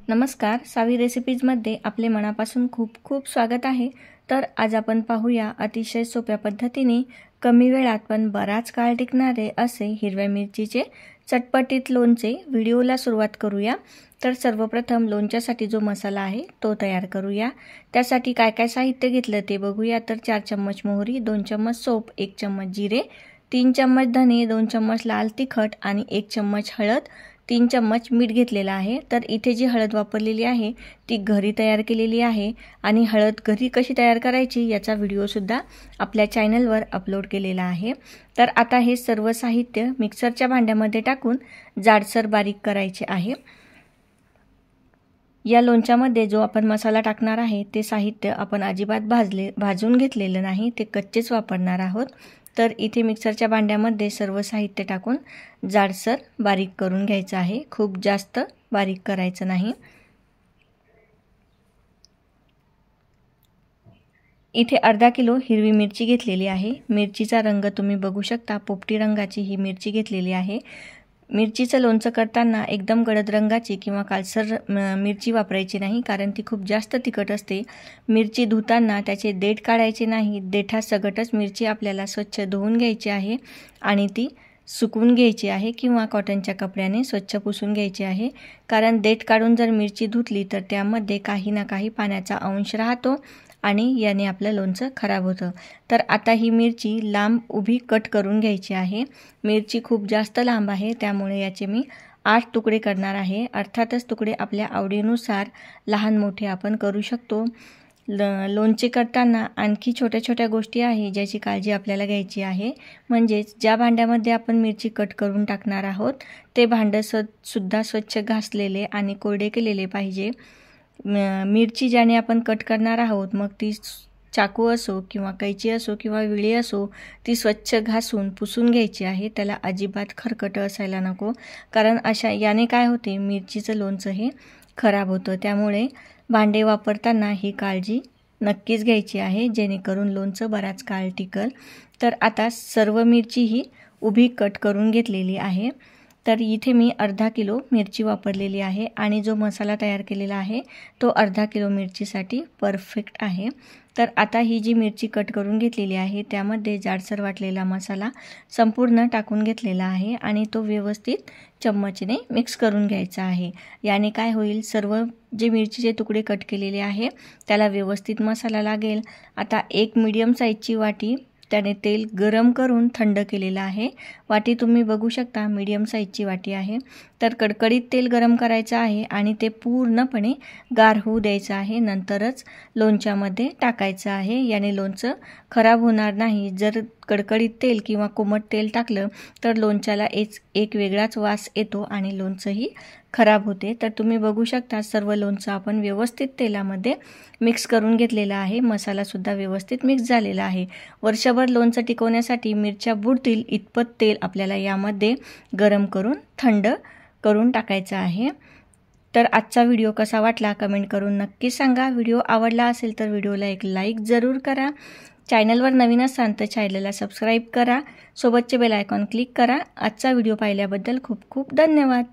नमस्कार, सावी रेसिपीजमध्ये आपले मनापासून खूप खूप स्वागत आहे। तर आज आपण पाहूया अतिशय सोप्या पद्धतीने कमी वेळात पण बराच काळ टिकणारे असे हिरव्या मिरचीचे चटपटीत लोणचे। व्हिडिओला सुरुवात करूया। तर सर्वप्रथम लोणच्यासाठी जो मसाला आहे तो तयार करूया। त्यासाठी काय काय साहित्य घेतलं ते बघूया। तर 4 चम्मच मोहरी, 2 चम्मच सोप, 1 चम्मच जिरे, 3 चम्मच धने, 2 चम्मच लाल तिखट आणि 1 चम्मच हळद, 3 चम्मच मीठ घेतलेला आहे। तर इथे जी हळद वापरलेली आहे ती घरी तयार केलेली आहे आणि हळद घरी कशी तयार करायची याचा व्हिडिओ सुद्धा आपल्या चॅनलवर अपलोड केलेला आहे। तर आता हे सर्व साहित्य मिक्सरच्या भांड्यामध्ये टाकून जाडसर बारीक करायचे आहे। या लोणच्यामध्ये जो आपण मसाला टाकणार आहे ते साहित्य आपण अजिबात भाजून घेतलेलं नाही, ते कच्चेच वापरणार आहोत। तर इथे मिक्सरच्या भांड्यामध्ये सर्व साहित्य टाकून जाडसर बारीक करून घ्यायचं आहे, खूप जास्त बारीक करायचं नाही। इथे अर्धा किलो हिरवी मिरची घेतलेली आहे। मिरचीचा रंग तुम्ही बघू शकता, पोपटी रंगाची ही मिरची घेतलेली आहे। मिरचीचं लोणचं करताना एकदम गडद रंगाची किंवा काळसर मिरची वापरायची नाही, कारण ती खूप जास्त तिखट असते। मिरची धुताना त्याचे देठ काढायचे नाही, देठासकटच मिरची आपल्याला स्वच्छ धुवून घ्यायची आहे आणि ती सुकवून घ्यायची आहे किंवा कॉटनच्या कपड्याने स्वच्छ पुसून घ्यायची आहे। कारण देठ काढून जर मिरची धुतली तर त्यामध्ये काही ना काही पाण्याचा अंश राहतो आणि याने आपलं लोणचं खराब होतं। तर आता ही मिरची लांब उभी कट करून घ्यायची आहे। मिरची खूप जास्त लांब आहे, त्यामुळे याचे मी 8 तुकडे करणार आहे। अर्थातच तुकडे आपल्या आवडीनुसार लहान मोठे आपण करू शकतो। लोणचे करताना आणखी छोट्या छोट्या गोष्टी आहे ज्याची काळजी आपल्याला घ्यायची आहे। म्हणजेच ज्या भांड्यामध्ये आपण मिरची कट करून टाकणार आहोत ते भांडं सुद्धा स्वच्छ घासलेले आणि कोरडे केलेले पाहिजे। मिरची ज्याने आपण कट करणार आहोत, मग ती चाकू असो किंवा कैची असो किंवा विळी असो, ती स्वच्छ घासून पुसून घ्यायची आहे। त्याला अजिबात खरकट असायला नको, कारण याने काय होते, मिरचीचं लोणचं हे खराब होतं। त्यामुळे भांडे वापरताना ही काळजी नक्कीच घ्यायची आहे, जेणेकरून लोणचं बराच काळ टिकल। तर आता सर्व मिरची ही उभी कट करून घेतलेली आहे। तर इथे मी अर्धा किलो मिरची वापरलेली आहे आणि जो मसाला तयार केलेला आहे तो अर्धा किलो मिरचीसाठी परफेक्ट आहे। तर आता ही जी मिरची कट करून घेतलेली आहे त्यामध्ये जाडसर वाटलेला मसाला संपूर्ण टाकून घेतलेला आहे आणि तो व्यवस्थित चम्मचने मिक्स करून घ्यायचा आहे। याने काय होईल, सर्व जे मिरचीचे तुकडे कट केलेले आहे त्याला व्यवस्थित मसाला लागेल। आता एक मीडियम साईजची वाटी त्याने तेल गरम करून थंड केलेलं आहे। वाटी तुम्ही बघू शकता, मीडियम साईजची वाटी आहे। तर कडकडीत तेल गरम करायचं आहे आणि ते पूर्णपणे गार होऊ द्यायचं आहे, नंतरच लोणच्यामध्ये टाकायचं आहे। याने लोणचं खराब होणार नाही। जर कडकडीत तेल किंवा कोमट तेल टाकलं तर लोणच्याला एक वेगळाच वास येतो आणि लोणचंही खराब होते। तर तुम्ही बघू शकता, सर्व लोणचं आपण व्यवस्थित तेलामध्ये मिक्स करून घेतलेलं आहे। मसाला सुद्धा व्यवस्थित मिक्स झालेला आहे। वर्षभर लोणचं टिकवण्यासाठी मिरच्या बुडतील इतपत तेल आपल्याला यामध्ये गरम करून थंड करून टाकायचं आहे। तर आजचा व्हिडिओ कसा वाटला कमेंट करून नक्की सांगा। व्हिडिओ आवडला असेल तर व्हिडिओला एक लाईक जरूर करा। चॅनलवर नवीन असाल तर चॅनलला सबस्क्राईब करा, सोबतचे बेल आयकॉन क्लिक करा। आजचा व्हिडिओ पाहिल्याबद्दल खूप खूप धन्यवाद।